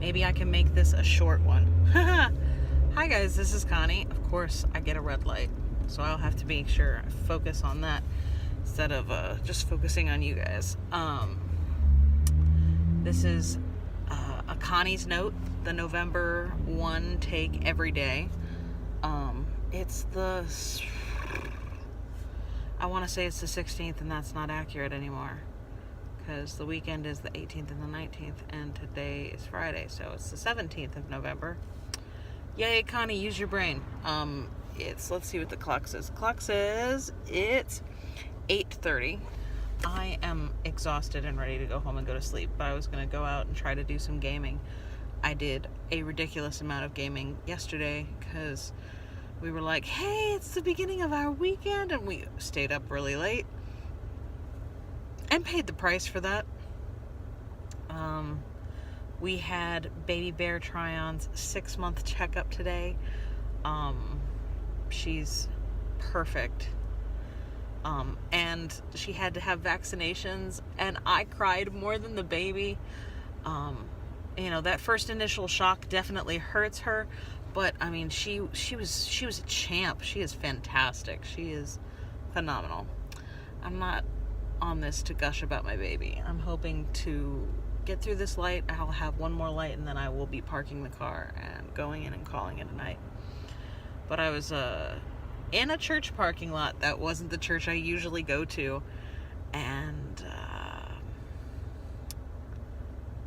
Maybe I can make this a short one. Hi guys, this is Connie. Of course, I get a red light, so I'll have to make sure I focus on that instead of just focusing on you guys. This is a Connie's Note, the November 1 take every day. It's the, I want to say it's the 16th, and that's not accurate anymore, because the weekend is the 18th and the 19th, and today is Friday, so it's the 17th of November. Yay, Connie, use your brain. Let's see what the clock says. The clock says it's 8:30. I am exhausted and ready to go home and go to sleep, but I was going to go out and try to do some gaming. I did a ridiculous amount of gaming yesterday because we were like, hey, it's the beginning of our weekend, and we stayed up really late and paid the price for that. We had baby bear Tryon's 6-month checkup today. She's perfect. And she had to have vaccinations, and I cried more than the baby. That first initial shock definitely hurts her, but I mean, she was a champ. She is fantastic. She is phenomenal. I'm not on this to gush about my baby. I'm hoping to get through this light. I'll have one more light, and then I will be parking the car and going in and calling it a night. But I was in a church parking lot that wasn't the church I usually go to, and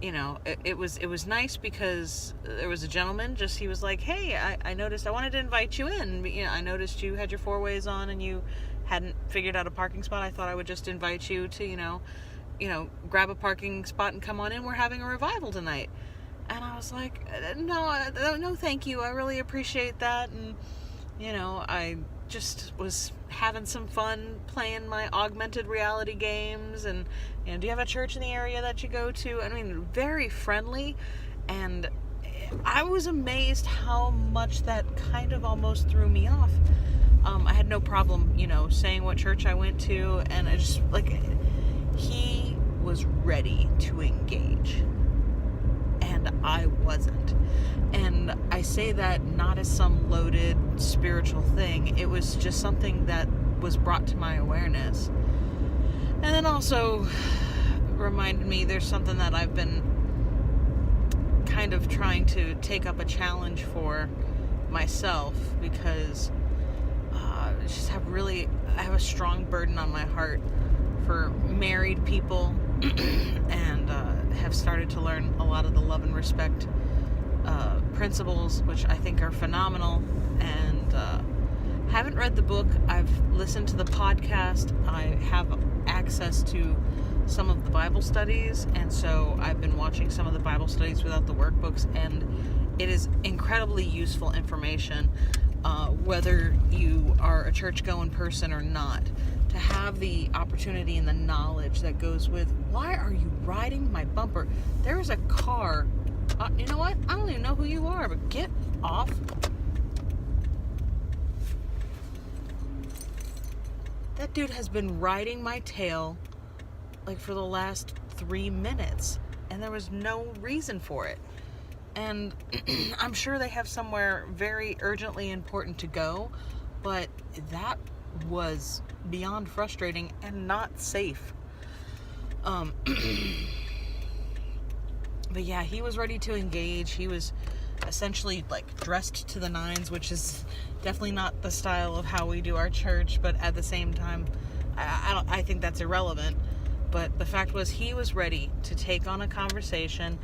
it was nice because there was a gentleman. He was like, hey, I noticed, I wanted to invite you in. I noticed you had your 4-ways on and you hadn't figured out a parking spot. I thought I would just invite you to grab a parking spot and come on in. We're having a revival tonight. And I was like, no, thank you. I really appreciate that. And I just was having some fun playing my augmented reality games. And do you have a church in the area that you go to? I mean, very friendly. And I was amazed how much that kind of almost threw me off. I had no problem, saying what church I went to. And I just, he was ready to engage. And I wasn't. And I say that not as some loaded spiritual thing. It was just something that was brought to my awareness. And then also reminded me there's something that I've been kind of trying to take up a challenge for myself, because I have a strong burden on my heart for married people and have started to learn a lot of the love and respect principles, which I think are phenomenal. And haven't read the book. I've listened to the podcast. I have access to some of the Bible studies, and so I've been watching some of the Bible studies without the workbooks, and it is incredibly useful information, whether you are a church-going person or not, to have the opportunity and the knowledge that goes with, why are you riding my bumper? There is a car. You know what? I don't even know who you are, but get off. That dude has been riding my tail for the last 3 minutes, and there was no reason for it. And I'm sure they have somewhere very urgently important to go, but that was beyond frustrating and not safe. But yeah, he was ready to engage. He was essentially dressed to the nines, which is definitely not the style of how we do our church, but at the same time, I think that's irrelevant. But the fact was, he was ready to take on a conversation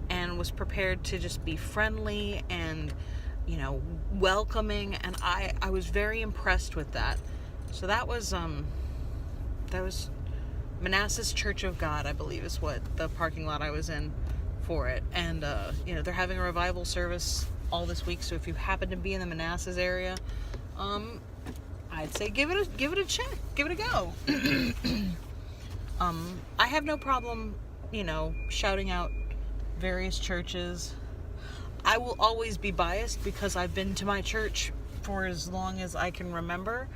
and was prepared to just be friendly and welcoming, and I was very impressed with that. So that was Manassas Church of God, I believe, is what the parking lot I was in for it. And they're having a revival service all this week, so if you happen to be in the Manassas area, I'd say give it a check, give it a go. I have no problem, shouting out various churches. I will always be biased because I've been to my church for as long as I can remember,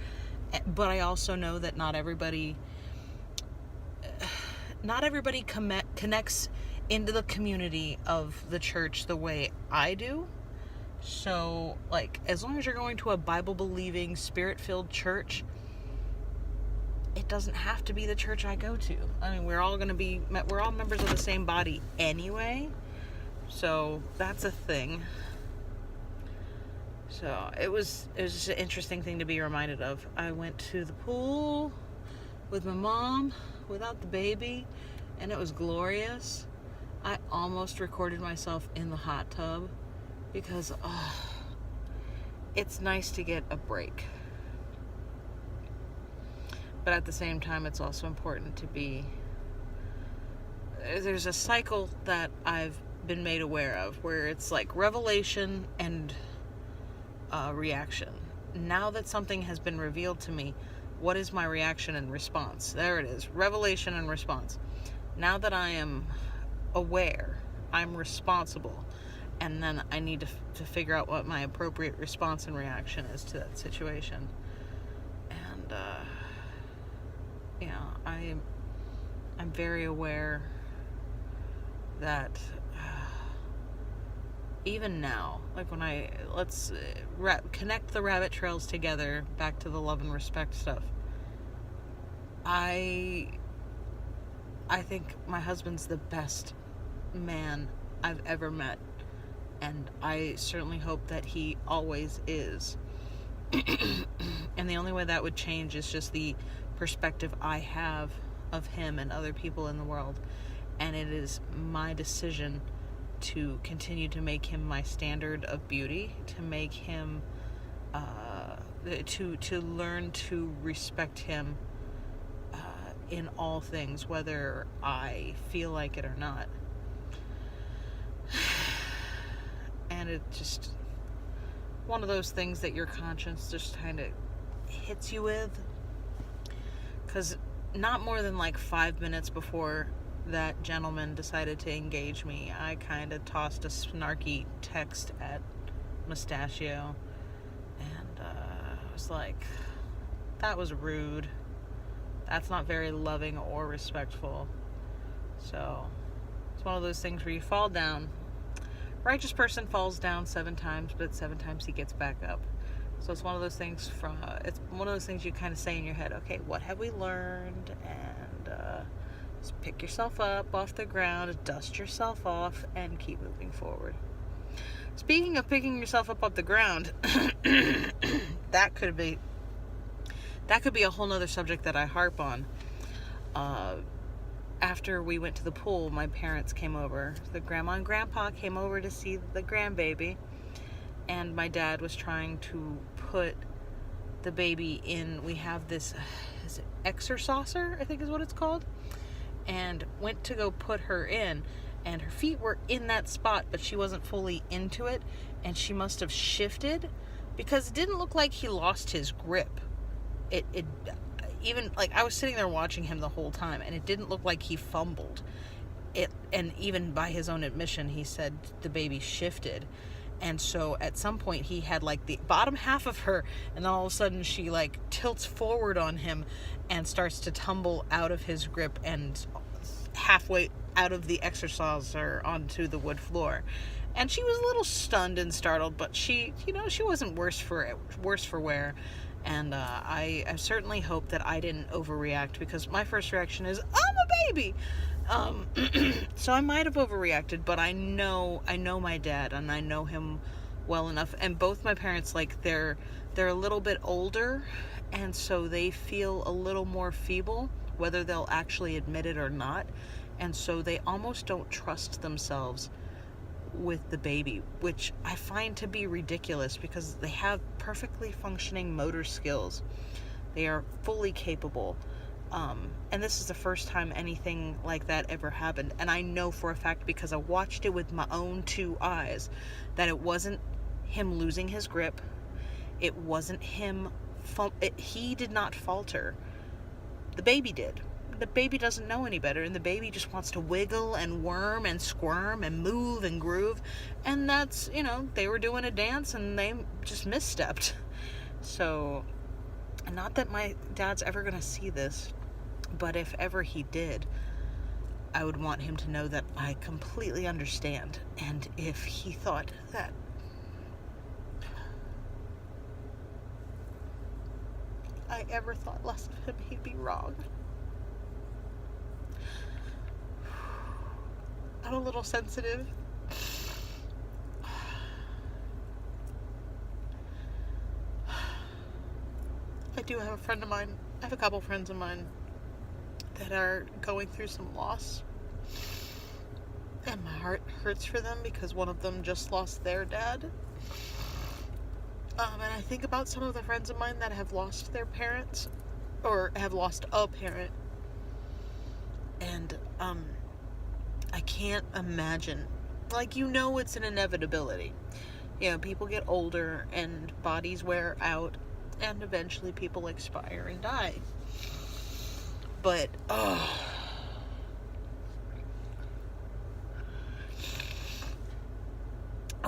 but I also know that not everybody connects into the community of the church the way I do. So, like, as long as you're going to a Bible-believing, Spirit-filled church, it doesn't have to be the church I go to. I mean, we're all members of the same body anyway. So, that's a thing. So, it was just an interesting thing to be reminded of. I went to the pool with my mom without the baby, and it was glorious. I almost recorded myself in the hot tub because it's nice to get a break. But at the same time, it's also important to be... There's a cycle that I've been made aware of where it's like revelation and reaction. Now that something has been revealed to me, what is my reaction and response? There it is. Revelation and response. Now that I am aware, I'm responsible, and then I need to figure out what my appropriate response and reaction is to that situation. And I'm very aware that even now, like when let's connect the rabbit trails together back to the love and respect stuff. I think my husband's the best man I've ever met, and I certainly hope that he always is. And the only way that would change is just the perspective I have of him and other people in the world, and it is my decision to continue to make him my standard of beauty, to make him to learn to respect him in all things, whether I feel like it or not. And it's just one of those things that your conscience just kind of hits you with, because not more than like 5 minutes before that gentleman decided to engage me, I kind of tossed a snarky text at Mustachio, and I was like, that was rude. That's not very loving or respectful. So it's one of those things where you fall down. Righteous person falls down 7 times, but 7 times he gets back up. So it's one of those things it's one of those things you kind of say in your head, okay, what have we learned? And just pick yourself up off the ground, dust yourself off, and keep moving forward. Speaking of picking yourself up off the ground, that could be a whole nother subject that I harp on. After we went to the pool, my parents came over. The grandma and grandpa came over to see the grandbaby, and my dad was trying to put the baby in. We have this, is it exerciser, I think is what it's called, and went to go put her in, and her feet were in that spot, but she wasn't fully into it, and she must have shifted, because it didn't look like he lost his grip. It even, like, I was sitting there watching him the whole time, and it didn't look like he fumbled it. And even by his own admission, he said the baby shifted. And so at some point he had like the bottom half of her, and then all of a sudden she like tilts forward on him and starts to tumble out of his grip and halfway out of the exerciser onto the wood floor. And she was a little stunned and startled, but she wasn't worse for wear. And I certainly hope that I didn't overreact, because my first reaction is, I'm a baby! So I might have overreacted, but I know my dad, and I know him well enough. And both my parents, like, they're a little bit older, and so they feel a little more feeble, whether they'll actually admit it or not. And so they almost don't trust themselves with the baby, which I find to be ridiculous, because they have perfectly functioning motor skills. They are fully capable. And this is the first time anything like that ever happened. And I know for a fact, because I watched it with my own 2 eyes, that it wasn't him losing his grip. It wasn't him. He did not falter. The baby did. The baby doesn't know any better, and the baby just wants to wiggle and worm and squirm and move and groove. And that's, they were doing a dance and they just misstepped. So, not that my dad's ever going to see this, but if ever he did, I would want him to know that I completely understand. And if he thought that I ever thought less of him, he'd be wrong. I'm a little sensitive. I do have a friend of mine, I have a couple friends of mine that are going through some loss. And my heart hurts for them because one of them just lost their dad. And I think about some of the friends of mine that have lost their parents, or have lost a parent. And, I can't imagine. Like, it's an inevitability. People get older and bodies wear out, and eventually people expire and die. But, a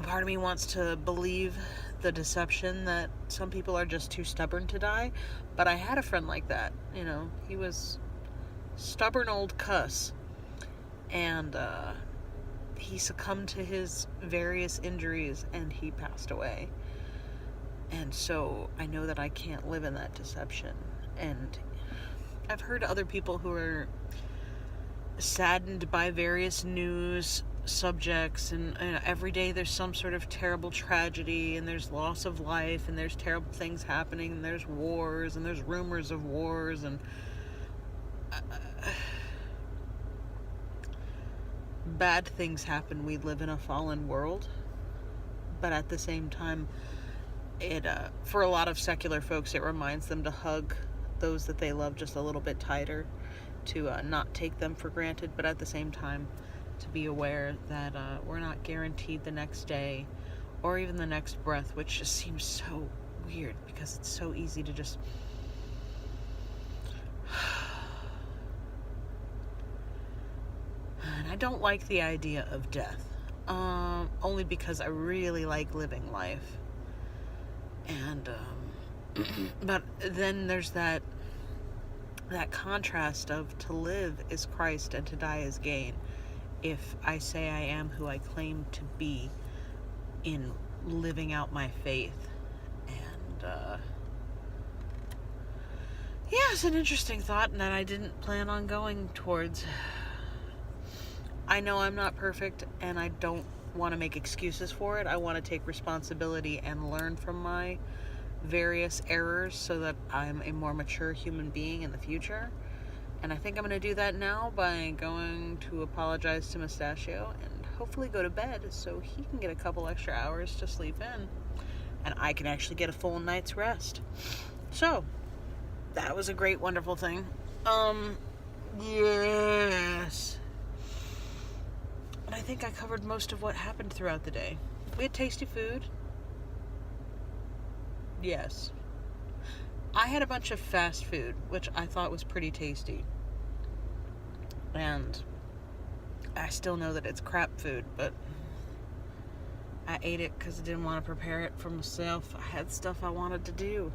part of me wants to believe the deception that some people are just too stubborn to die. But I had a friend like that. He was stubborn old cuss. And, he succumbed to his various injuries and he passed away. And so I know that I can't live in that deception. And I've heard other people who are saddened by various news subjects, and every day there's some sort of terrible tragedy, and there's loss of life, and there's terrible things happening, and there's wars, and there's rumors of wars, and bad things happen. We live in a fallen world, but at the same time, it for a lot of secular folks, it reminds them to hug those that they love just a little bit tighter, to not take them for granted, but at the same time to be aware that we're not guaranteed the next day or even the next breath, which just seems so weird because it's so easy to just and I don't like the idea of death, only because I really like living life. And but then there's that contrast of to live is Christ and to die is gain. If I say I am who I claim to be in living out my faith. And it's an interesting thought that I didn't plan on going towards. I know I'm not perfect, and I don't want to make excuses for it. I want to take responsibility and learn from my various errors so that I'm a more mature human being in the future. And I think I'm going to do that now by going to apologize to Mustachio and hopefully go to bed so he can get a couple extra hours to sleep in and I can actually get a full night's rest. So, that was a great, wonderful thing. Yes. And I think I covered most of what happened throughout the day. We had tasty food. Yes. I had a bunch of fast food, which I thought was pretty tasty. And I still know that it's crap food, but I ate it because I didn't want to prepare it for myself. I had stuff I wanted to do.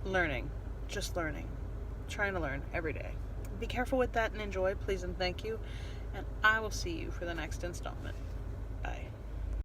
Learning. Just learning. Trying to learn every day. Be careful with that and enjoy, please and thank you. And I will see you for the next installment.